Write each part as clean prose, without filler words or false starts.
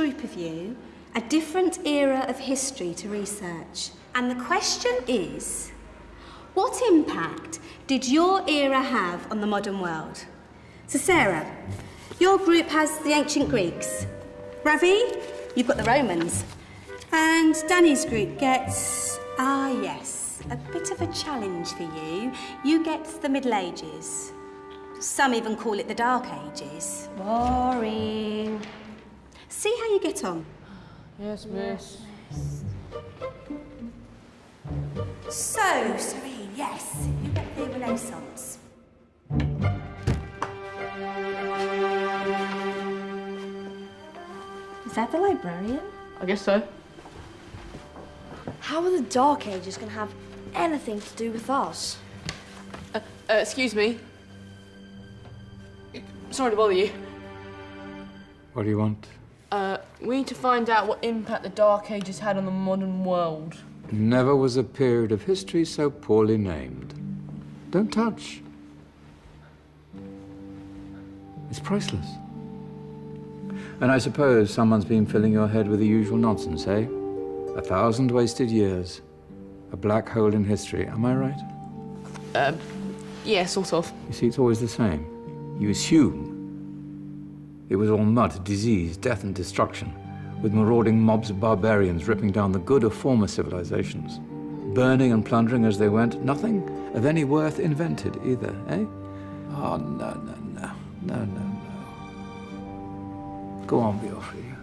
group of you a different era of history to research. And the question is, what impact did your era have on the modern world? So Sarah, your group has the ancient Greeks. Ravi, you've got the Romans. And Danny's group gets, yes, a bit of a challenge for you. You get the Middle Ages. Some even call it the Dark Ages. Boring. See how you get on. Yes, miss. So, Serene, yes, you get the Renaissance. Is that the librarian? I guess so. How are the Dark Ages going to have anything to do with us? Excuse me. Sorry to bother you. What do you want? We need to find out what impact the Dark Ages had on the modern world. Never was a period of history so poorly named. Don't touch. It's priceless. And I suppose someone's been filling your head with the usual nonsense, eh? 1,000 wasted years. A black hole in history, am I right? Yeah, sort of. You see, it's always the same. You assume it was all mud, disease, death and destruction, with marauding mobs of barbarians ripping down the good of former civilizations, burning and plundering as they went. Nothing of any worth invented either, eh? Oh, no. Go on, Beofrey.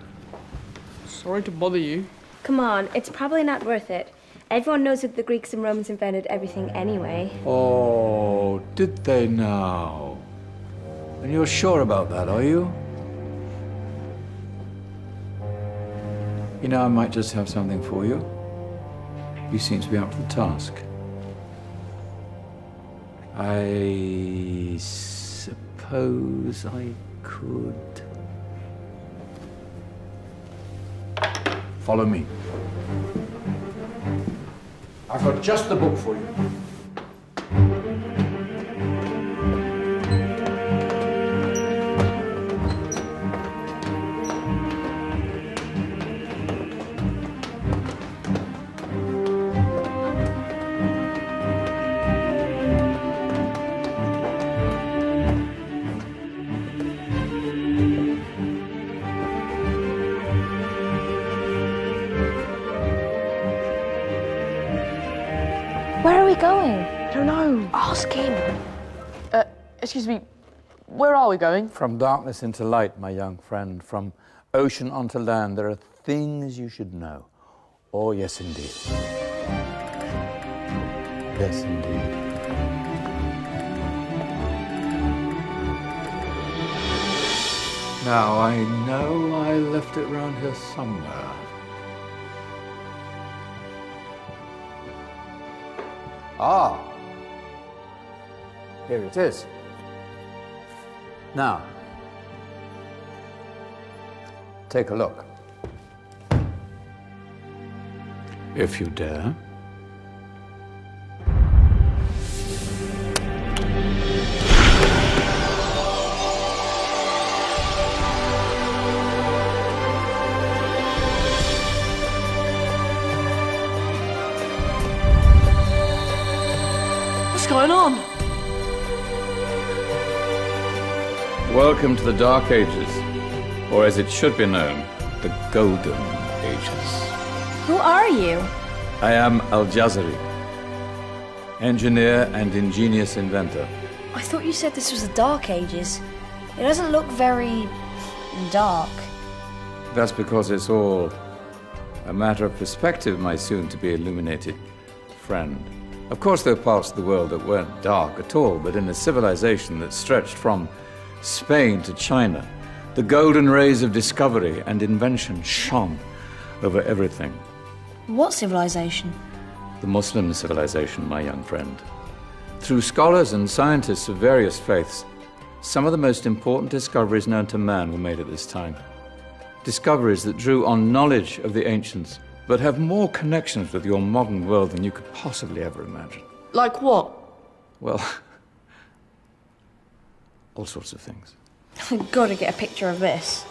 Sorry to bother you. Come on, it's probably not worth it. Everyone knows that the Greeks and Romans invented everything anyway. Oh, did they now? And you're sure about that, are you? You know, I might just have something for you. You seem to be up to the task. I suppose I could... Follow me. I've got just the book for you. Where are we going? I don't know. Ask him. Excuse me. Where are we going? From darkness into light, my young friend. From ocean onto land, there are things you should know. Oh, yes, indeed. Yes, indeed. Now, I know I left it round here somewhere. Ah, here it is. Now, take a look. If you dare. What's going on? Welcome to the Dark Ages, or as it should be known, the Golden Ages. Who are you? I am Al-Jazari, engineer and ingenious inventor. I thought you said this was the Dark Ages. It doesn't look very... dark. That's because it's all a matter of perspective, my soon-to-be illuminated friend. Of course, there are parts of the world that weren't dark at all, but in a civilization that stretched from Spain to China, the golden rays of discovery and invention shone over everything. What civilization? The Muslim civilization, my young friend. Through scholars and scientists of various faiths, some of the most important discoveries known to man were made at this time. Discoveries that drew on knowledge of the ancients, but have more connections with your modern world than you could possibly ever imagine. Like what? Well, all sorts of things. I've got to get a picture of this.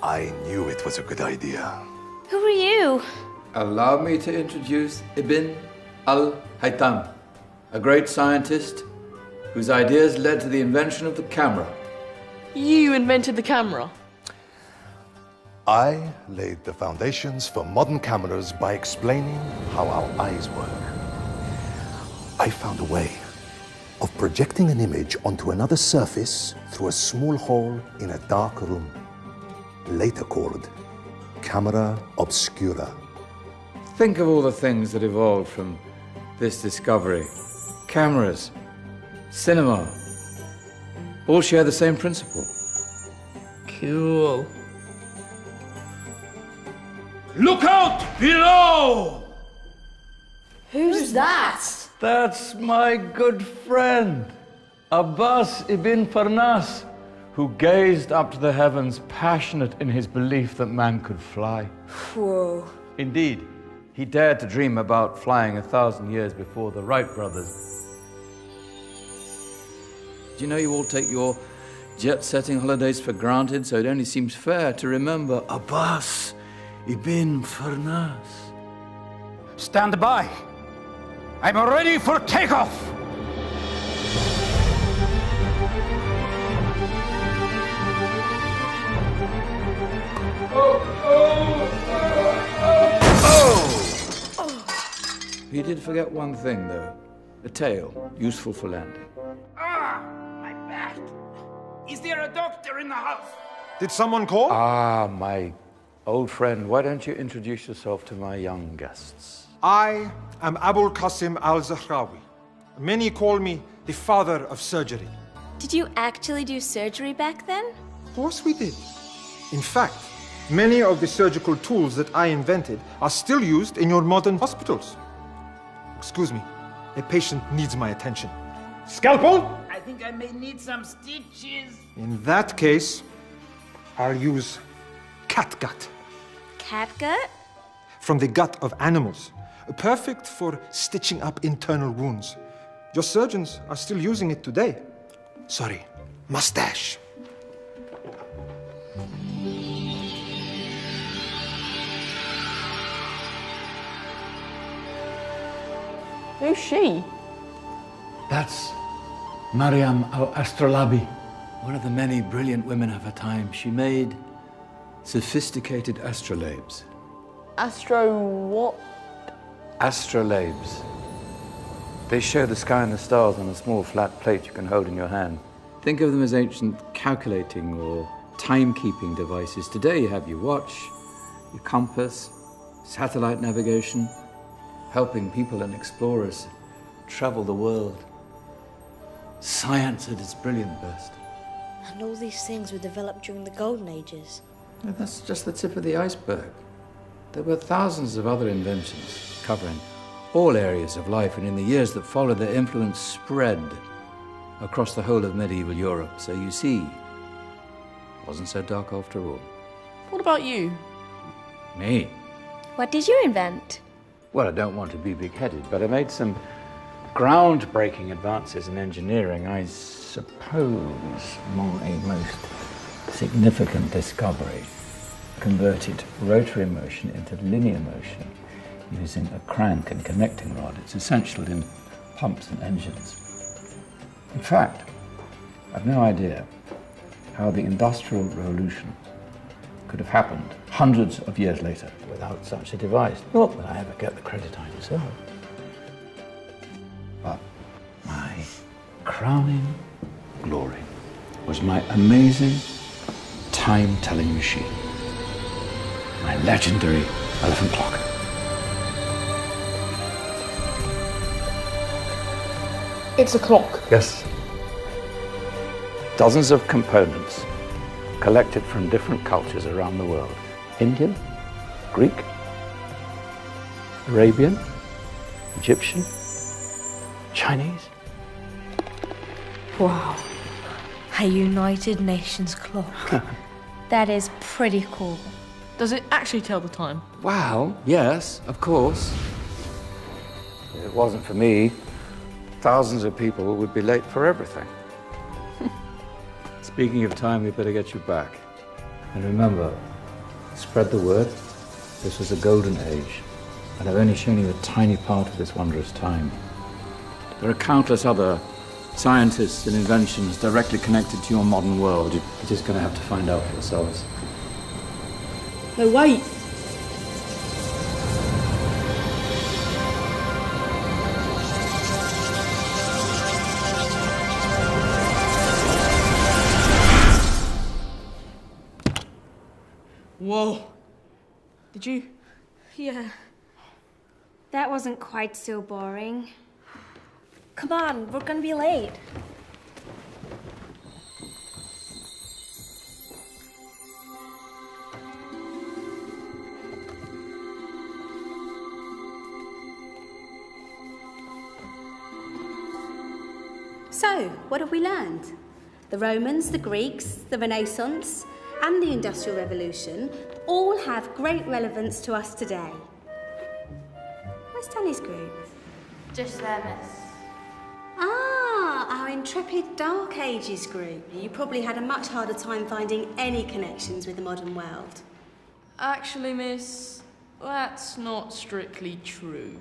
I knew it was a good idea. Who are you? Allow me to introduce Ibn al-Haytham, a great scientist whose ideas led to the invention of the camera. You invented the camera. I laid the foundations for modern cameras by explaining how our eyes work. I found a way of projecting an image onto another surface through a small hole in a dark room, later called camera obscura. Think of all the things that evolved from this discovery. Cameras, cinema, all share the same principle. Cool. Look out below! Who's that? That's my good friend, Abbas ibn Farnas, who gazed up to the heavens, passionate in his belief that man could fly. Whoa. Indeed, he dared to dream about flying 1,000 years before the Wright brothers. Do you know you all take your jet-setting holidays for granted, so it only seems fair to remember Abbas ibn Farnas? Stand by. I'm ready for takeoff. He did forget one thing, though. A tail, useful for landing. Ah, my back. Is there a doctor in the house? Did someone call? Ah, my old friend, why don't you introduce yourself to my young guests? I am Abul Qasim al-Zahrawi. Many call me the father of surgery. Did you actually do surgery back then? Of course we did. In fact, many of the surgical tools that I invented are still used in your modern hospitals. Excuse me, a patient needs my attention. Scalpel? I think I may need some stitches. In that case, I'll use catgut. Catgut? From the gut of animals. Perfect for stitching up internal wounds. Your surgeons are still using it today. Sorry, mustache. Who's she? That's Maryam al-Astrolabi, one of the many brilliant women of her time. She made sophisticated astrolabes. Astro what? Astrolabes. They show the sky and the stars on a small flat plate you can hold in your hand. Think of them as ancient calculating or timekeeping devices. Today you have your watch, your compass, satellite navigation, helping people and explorers travel the world. Science at its brilliant best. And all these things were developed during the Golden Ages. No, that's just the tip of the iceberg. There were thousands of other inventions covering all areas of life, and in the years that followed, their influence spread across the whole of medieval Europe. So you see, it wasn't so dark after all. What about you? Me? What did you invent? Well, I don't want to be big-headed, but I made some groundbreaking advances in engineering. I suppose my most significant discovery converted rotary motion into linear motion using a crank and connecting rod. It's essential in pumps and engines. In fact, I've no idea how the Industrial Revolution could have happened hundreds of years later without such a device. Not that I ever get the credit I deserve. But my crowning glory was my amazing time-telling machine. My legendary elephant clock. It's a clock. Yes. Dozens of components collected from different cultures around the world. Indian, Greek, Arabian, Egyptian, Chinese. Wow. A United Nations clock. That is pretty cool. Does it actually tell the time? Wow, yes, of course. If it wasn't for me, thousands of people would be late for everything. Speaking of time, we better get you back. And remember, spread the word. This was a golden age, and I've only shown you a tiny part of this wondrous time. There are countless other scientists and inventions directly connected to your modern world. You're just going to have to find out for yourselves. No, wait. Whoa. Did you? Yeah. That wasn't quite so boring. Come on, we're gonna be late. So, what have we learned? The Romans, the Greeks, the Renaissance, and the Industrial Revolution all have great relevance to us today. Where's Danny's group? Just there, miss. Ah, our intrepid Dark Ages group. You probably had a much harder time finding any connections with the modern world. Actually, miss, that's not strictly true.